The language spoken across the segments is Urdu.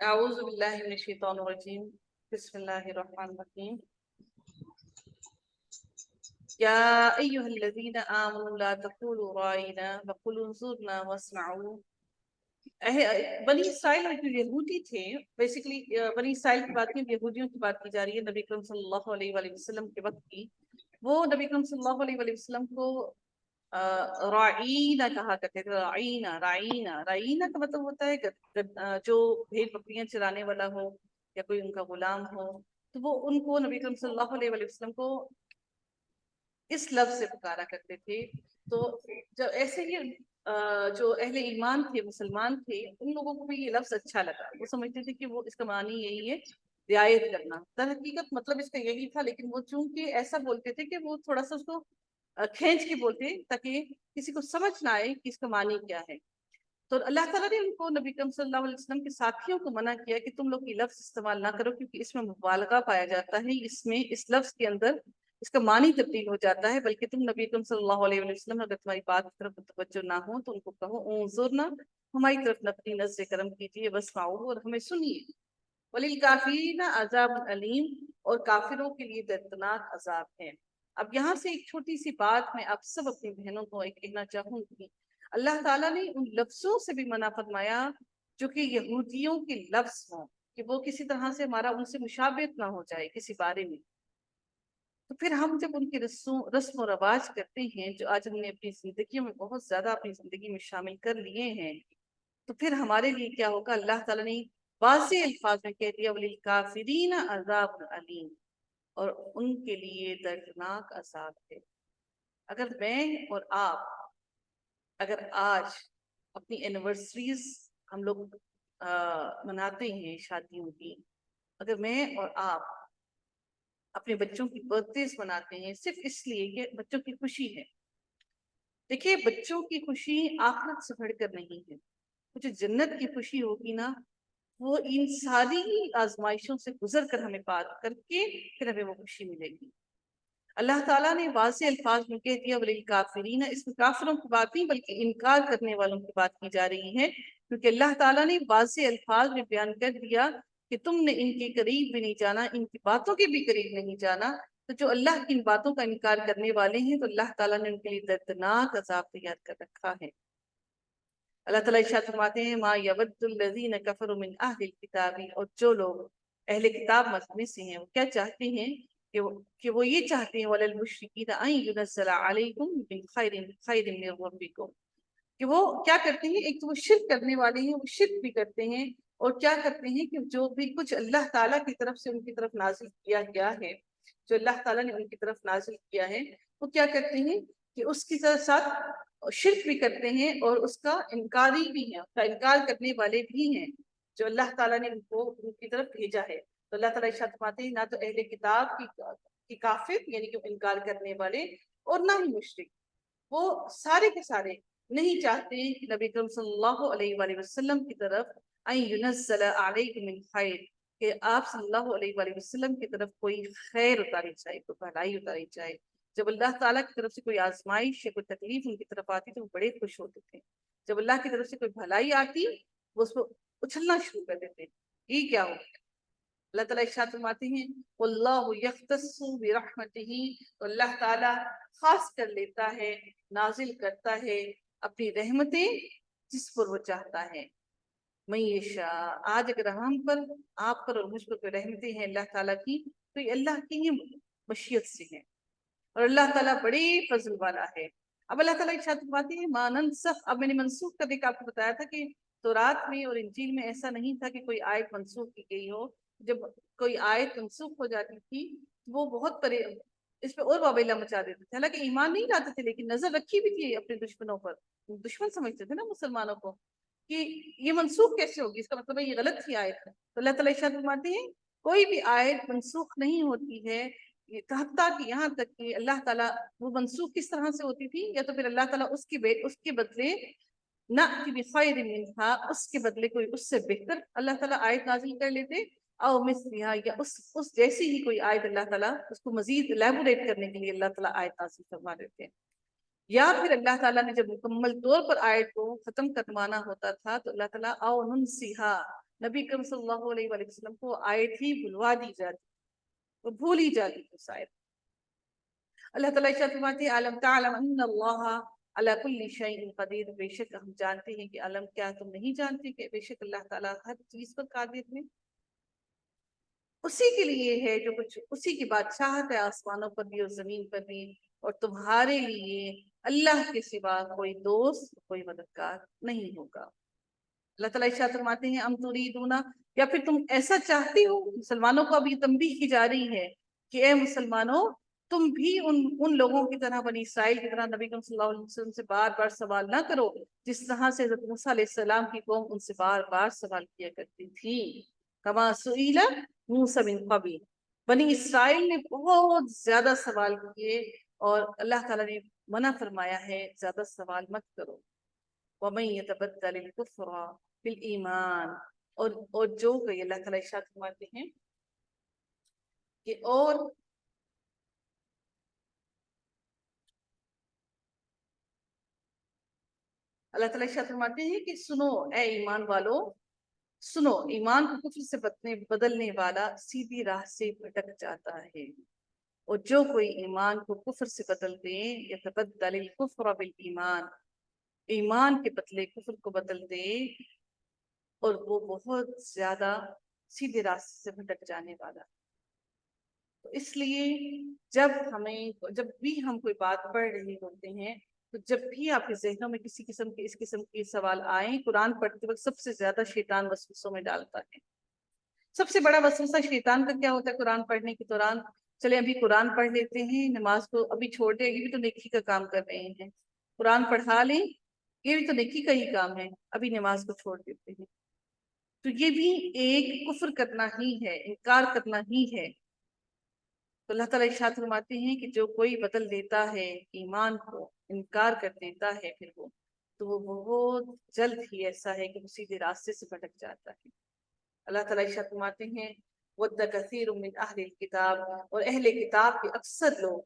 اعوذ باللہ من الشیطان الرجیم بسم اللہ الرحمن الرحیم یا ایہا الذین آمنوا لا تقولوا رائنا وقولوا انظرنا واسمعوا۔ بنی اسرائیل میں جو یہودی تھے، بیسیکلی بنی اسرائیل کی بات نہیں، یہودیوں کی بات کی جا رہی ہے نبی کریم صلی اللہ علیہ وآلہ وسلم کے وقت کی۔ وہ نبی کریم صلی اللہ علیہ وآلہ وسلم کو رائینہ کہا کرتے تھے۔ رائینہ رائینہ رائینہ کا مطلب ہوتا ہے جو بھیڑ بکریاں چرانے والا ہو یا کوئی ان کا غلام ہو، تو وہ ان کو نبی کریم صلی اللہ علیہ وآلہ وسلم کو اس لفظ سے پکارا کرتے تھے۔ تو جب ایسے ہی جو اہل ایمان تھے، مسلمان تھے، ان لوگوں کو بھی یہ لفظ اچھا لگا۔ وہ سمجھتے تھے کہ وہ اس کا معنی یہی ہے، رعایت کرنا۔ در حقیقت مطلب اس کا یہی تھا، لیکن وہ چونکہ ایسا بولتے تھے کہ وہ تھوڑا سا اس کو کھینچ کے بولتے تاکہ کسی کو سمجھ نہ آئے کہ اس کا معنی کیا ہے۔ تو اللہ تعالیٰ نے ان کو نبی کریم صلی اللہ علیہ وسلم کے ساتھیوں کو منع کیا کہ تم لوگ یہ لفظ استعمال نہ کرو، کیونکہ اس میں مبالغہ پایا جاتا ہے، اس لفظ کے اندر اس کا معنی تبدیل ہو جاتا ہے۔ بلکہ تم نبی کریم صلی اللہ علیہ وسلم اگر تمہاری بات کی طرف توجہ نہ ہو تو ان کو کہو انظرنا، ہماری طرف اپنی نظر کرم کیجیے، واسمعوا، اور ہمیں سنیے۔ وللکافرین عذاب علیم، اور کافروں کے لیے دردناک عذاب ہے۔ اب یہاں سے ایک چھوٹی سی بات میں آپ سب اپنی بہنوں کو ایک کہنا چاہوں گی۔ اللہ تعالیٰ نے ان لفظوں سے بھی منع فرمایا جو کہ یہودیوں کے لفظ ہوں، کہ وہ کسی طرح سے ہمارا ان سے مشابہت نہ ہو جائے کسی بارے میں۔ تو پھر ہم جب ان کی رسم و رواج کرتے ہیں جو آج ہم نے اپنی زندگیوں میں بہت زیادہ اپنی زندگی میں شامل کر لیے ہیں، تو پھر ہمارے لیے کیا ہوگا؟ اللہ تعالیٰ نے واضح الفاظ میں کہہ دیا وَلِلْكَافِرِينَ عَذَابٌ عَلِيمٌ، اور ان کے لیے دردناک عذاب ہے۔ اگر میں اور آپ اگر آج اپنی اینیورسریز ہم لوگ مناتے ہیں شادیوں کی، اگر میں اور آپ اپنے بچوں کی برتھڈیز مناتے ہیں صرف اس لیے کہ بچوں کی خوشی ہے، دیکھیے بچوں کی خوشی آخرت سے بڑھ کر نہیں ہے۔ جو جنت کی خوشی ہوگی نا، وہ ان ساری آزمائشوں سے گزر کر ہمیں پار کر کے پھر ہمیں وہ خوشی ملے گی۔ اللہ تعالیٰ نے واضح الفاظ میں کہہ دیا وَلِلْكَافِرِينَ، اس میں کافروں کی بات نہیں بلکہ انکار کرنے والوں کی بات کی جا رہی ہے، کیونکہ اللہ تعالیٰ نے واضح الفاظ میں بیان کر دیا کہ تم نے ان کے قریب بھی نہیں جانا، ان کی باتوں کے بھی قریب نہیں جانا۔ تو جو اللہ کی ان باتوں کا انکار کرنے والے ہیں تو اللہ تعالیٰ نے ان کے لیے دردناک عذاب تیار کر رکھا ہے۔ اللہ تعالیٰ ارشاد فرماتے ہیں ما یود الذین کفروا من اہل الکتاب، اور جو لوگ اہل کتاب میں سے ہیں وہ کیا چاہتے ہیں کہ وہ یہ چاہتے ہیں وَلَا الْمُشْرِكِينَ أَن يُنَزَّلَ عَلَيْكُم مِّن خَيْرٍ مِّن رَّبِّكُم، کہ وہ کیا کرتے ہیں؟ ایک تو وہ شرک کرنے والے ہیں، وہ شرک بھی کرتے ہیں، اور کیا کرتے ہیں کہ جو بھی کچھ اللہ تعالیٰ کی طرف سے ان کی طرف نازل کیا گیا ہے، جو اللہ تعالیٰ نے ان کی طرف نازل کیا ہے، وہ کیا کرتے ہیں کہ اس کی ساتھ شرک بھی کرتے ہیں اور اس کا انکاری بھی ہیں، اس کا انکار کرنے والے بھی ہیں جو اللہ تعالیٰ نے ان کی طرف بھیجا ہے۔ تو اللہ تعالیٰ ارشاد فرماتے ہیں نہ تو اہل کتاب کی کافر یعنی کہ انکار کرنے والے، اور نہ ہی مشرک، وہ سارے کے سارے نہیں چاہتے کہ نبی کریم صلی اللہ علیہ وآلہ وسلم کی طرف ان ينزل علیکم من خیر، کہ آپ صلی اللہ علیہ وآلہ وسلم کی طرف کوئی خیر اتاری جائے، کوئی بھلائی اتاری جائے۔ جب اللہ تعالیٰ کی طرف سے کوئی آزمائش یا کوئی تکلیف ان کی طرف آتی تو وہ بڑے خوش ہوتے تھے، جب اللہ کی طرف سے کوئی بھلائی آتی وہ اس کو اچھلنا شروع کر دیتے، یہ کیا ہو گیا؟ اللہ تعالیٰ ارشاد فرماتے ہیں واللہ یختص برحمتہ، تو اللہ تعالیٰ خاص کر لیتا ہے، نازل کرتا ہے اپنی رحمتیں جس پر وہ چاہتا ہے۔ میں یشاء، آج اگر ہم پر، آپ پر اور مجھ پر کوئی رحمتیں ہیں اللہ تعالیٰ کی، تو یہ اللہ کی ہی مشیت سے ہیں، اور اللہ تعالیٰ بڑے فضل والا ہے۔ اب اللہ تعالیٰ ارشاد فرماتے ہیں ما ننسخ، اب میں نے منسوخ کا دیکھ آپ کو بتایا تھا کہ تورات میں اور انجیل میں ایسا نہیں تھا کہ کوئی آیت منسوخ کی گئی ہو۔ جب کوئی آیت منسوخ ہو جاتی تھی وہ بہت اس پہ اور واویلا مچا دیتے تھے، حالانکہ ایمان نہیں لاتے تھے لیکن نظر رکھی بھی تھی اپنے دشمنوں پر، دشمن سمجھتے تھے نا مسلمانوں کو کہ یہ منسوخ کیسے ہوگی، اس کا مطلب ہے یہ غلط تھی آیت ہے۔ تو اللہ تعالیٰ ارشاد فرماتے ہیں کوئی بھی آیت منسوخ نہیں ہوتی ہے، حتیٰ کہ یہاں تک کہ اللہ تعالیٰ وہ منسوخ کس طرح سے ہوتی تھی، یا تو پھر اللہ تعالیٰ اس کے بدلے نأتی بخیر منہا، اس کے بدلے کوئی اس سے بہتر اللہ تعالیٰ آیت نازل کر لیتے، او مثلہا، یا اس جیسی ہی کوئی آیت اللہ تعالیٰ اس کو مزید لیبوریٹ کرنے کے لیے اللہ تعالیٰ آیت نازل فرما دیتے ہیں۔ یا پھر اللہ تعالیٰ نے جب مکمل طور پر آیت کو ختم کروانا ہوتا تھا تو اللہ تعالیٰ او ننسیہا، نبی کریم صلی اللہ علیہ وآلہ وسلم کو آیت ہی بلوا دی جاتی، وہ بھولی جاتی اس آیت۔ اللہ تعالیٰ ارشاد فرماتے ہیں عالم تعلم ان اللہ علی کل شیء قدیر، بے شک ہم جانتے ہیں کہ علم، کیا تم نہیں جانتے کہ بے شک اللہ تعالیٰ ہر چیز پر قادر ہے؟ اسی کے لیے ہے جو کچھ، اسی کی بادشاہت ہے آسمانوں پر بھی اور زمین پر بھی، اور تمہارے لیے اللہ کے سوا کوئی دوست، کوئی مددگار نہیں ہوگا۔ اللہ تعالیٰ ارشاد فرماتے ہیں ام تریدون، یا پھر تم ایسا چاہتے ہو، مسلمانوں کو اب یہ تنبیہ کی جا رہی ہے کہ اے مسلمانوں، تم بھی ان لوگوں کی طرح، بنی اسرائیل کی طرح نبی صلی اللہ علیہ وسلم سے بار بار سوال نہ کرو، جس طرح سے حضرت موسیٰ علیہ السلام کی قوم ان سے بار بار سوال کیا کرتی تھی۔ کما سئل موسیٰ من قبل، بنی اسرائیل نے بہت زیادہ سوال کیے، اور اللہ تعالیٰ نے منع فرمایا ہے زیادہ سوال مت کرو۔ وَمَن يَتَبَدَّلِ الْكُفْرَ بِالْإِيمَانِ، اور جو کہ اللہ تعالیٰ ارشاد فرماتے ہیں کہ اور اللہ تعالیٰ ارشاد فرماتے ہیں کہ سنو اے ایمان والو، سنو، ایمان کو کفر سے بدلنے والا سیدھی راہ سے بھٹک جاتا ہے، اور جو کوئی ایمان کو کفر سے بدل دے، یتبدل الکفر بالایمان، ایمان کے بدلے کفر کو بدل دے، اور وہ بہت زیادہ سیدھے راستے سے بھٹک جانے والا۔ تو اس لیے جب بھی ہم کوئی بات پڑھ رہے ہوتے ہیں، تو جب بھی آپ کے ذہنوں میں کسی قسم کے اس قسم کے سوال آئیں، قرآن پڑھتے وقت سب سے زیادہ شیطان وسوسوں میں ڈالتا ہے۔ سب سے بڑا وسوسہ شیطان کا کیا ہوتا ہے قرآن پڑھنے کے دوران؟ چلے ابھی قرآن پڑھ لیتے ہیں، نماز کو ابھی چھوڑ دیں، یہ بھی تو نیکی کا کام کر رہے ہیں، قرآن پڑھا لیں، یہ بھی تو نیکی کا ہی کام ہے، ابھی نماز کو چھوڑ دیتے ہیں۔ تو یہ بھی ایک کفر کرنا ہی ہے، انکار کرنا ہی ہے۔ تو اللہ تعالیٰ ارشاد فرماتے ہیں کہ جو کوئی بدل دیتا ہے ایمان کو، انکار کر دیتا ہے پھر تو وہ بہت جلد ہی ایسا ہے کہ وہ سیدھے راستے سے بھٹک جاتا ہے۔ اللہ تعالیٰ ارشاد فرماتے ہیں وَدَّ كَثِيرٌ مِّنْ أَهْلِ الْكِتَابِ، اور اہل کتاب کے اکثر لوگ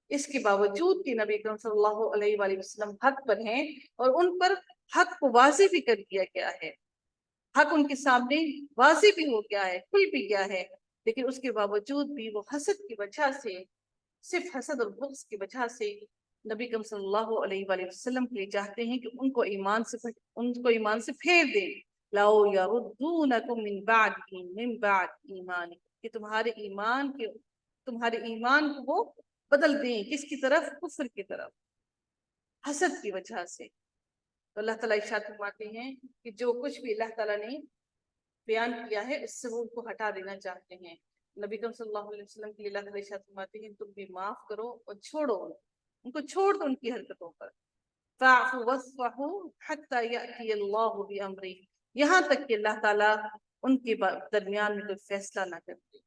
اس کے باوجود کہ نبی اکرم صلی اللہ علیہ وآلہ وسلم حق پر ہیں، اور ان پر حق کو واضح بھی کر دیا گیا ہے، حق ان کے سامنے واضح بھی ہو گیا ہے، کھل بھی گیا ہے، لیکن اس کے باوجود بھی وہ حسد کی وجہ سے، صرف حسد اور بغض کی وجہ سے نبی اکرم صلی اللہ علیہ وآلہ وسلم کے لیے چاہتے ہیں کہ ان کو ایمان سے پھیر دیں۔ لَوْ يَرُدُّونَكُمْ مِنْ بَعْدِ ایمانکم، کہ تمہارے ایمان کو وہ بدل دیں، کس کی طرف؟ کفر کی طرف، حسد کی وجہ سے۔ تو اللہ تعالیٰ ارشاد فرماتے ہیں کہ جو کچھ بھی اللہ تعالیٰ نے بیان کیا ہے اس سے وہ ان کو ہٹا دینا چاہتے ہیں۔ نبی کریم صلی اللہ علیہ وسلم کے لیے اللہ تعالیٰ ارشاد فرماتے ہیں تم بھی معاف کرو اور چھوڑو، ان کو چھوڑ دو ان کی حرکتوں پر۔ فَاعْفُوا وَاصْفَحُوا حَتَّى يَأْتِيَ اللَّهُ بِأَمْرِهِ، یہاں تک کہ اللہ تعالیٰ ان کے درمیان میں کوئی فیصلہ نہ کرتے،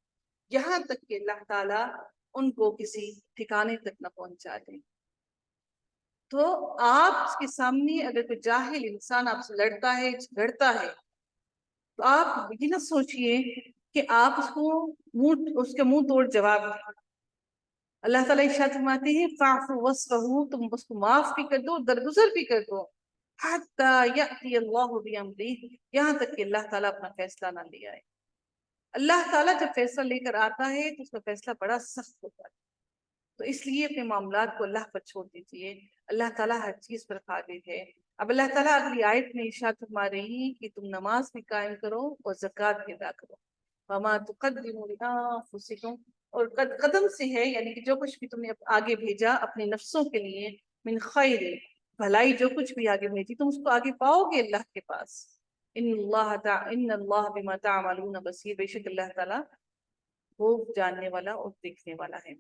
یہاں تک کہ اللہ تعالیٰ ان کو کسی ٹھکانے تک نہ پہنچا دیں۔ تو آپ کے سامنے اگر کوئی جاہل انسان آپ سے لڑتا ہے، جھگڑتا ہے، تو آپ یہ نہ سوچئے کہ آپ اس کے منہ توڑ جواب دیں۔ اللہ تعالیٰ ارشاد فرماتے ہیں فَاعْفُوا وَاصْفَحُوا، تم اس کو معاف بھی کر دو، درگزر بھی کر دو، حَتَّى يَأْتِيَ اللَّهُ بِأَمْرِهِ، یہاں تک کہ اللہ تعالیٰ اپنا فیصلہ نہ لے آئے۔ اللہ تعالیٰ جب فیصلہ لے کر آتا ہے تو اس کا فیصلہ بڑا سخت ہوتا ہے، تو اس لیے اپنے معاملات کو اللہ پر چھوڑ دیجیے، اللہ تعالیٰ ہر چیز پر قادر ہے۔ اب اللہ تعالیٰ اگلی آیت میں ارشاد فرما رہی ہیں کہ تم نماز بھی قائم کرو اور زکوٰۃ بھی ادا کرو۔ وَمَا تُقَدِّمُوا لِأَنفُسِكُمْ، اور قدم سے ہے، یعنی کہ جو کچھ بھی تم نے آگے بھیجا اپنے نفسوں کے لیے، من خیر، بھلائی جو کچھ بھی آگے بھیجی تم اس کو آگے پاؤ گے اللہ کے پاس۔ ان اللہ بما تعملون بصیر، بے شک اللہ تعالیٰ وہ جاننے والا اور دیکھنے والا ہے۔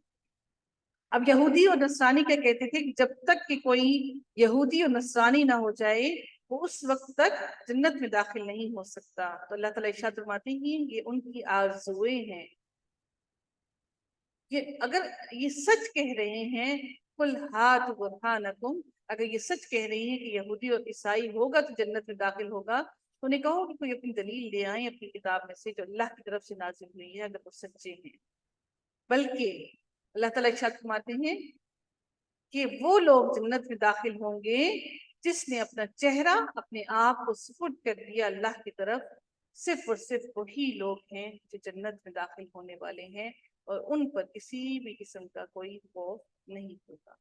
اب یہودی اور نصرانی کیا کہتے تھے کہ جب تک کہ کوئی یہودی اور نصرانی نہ ہو جائے وہ اس وقت تک جنت میں داخل نہیں ہو سکتا۔ تو اللہ تعالیٰ ارشاد فرماتے ہیں یہ ان کی آرزوئیں ہیں، اگر یہ سچ کہہ رہے ہیں قُلْ هَاتُوا بُرْهَانَكُمْ، اگر یہ سچ کہہ رہی ہیں کہ یہودی اور عیسائی ہوگا تو جنت میں داخل ہوگا، تو انہیں کہو کہ کوئی اپنی دلیل لے آئیں اپنی کتاب میں سے جو اللہ کی طرف سے نازل ہوئی ہے اگر وہ سچے ہیں۔ بلکہ اللہ تعالیٰ ارشاد فرماتے ہیں کہ وہ لوگ جنت میں داخل ہوں گے جس نے اپنا چہرہ، اپنے آپ کو سپرد کر دیا اللہ کی طرف، صرف اور صرف وہی لوگ ہیں جو جنت میں داخل ہونے والے ہیں، اور ان پر کسی بھی قسم کا کوئی خوف نہیں ہوگا۔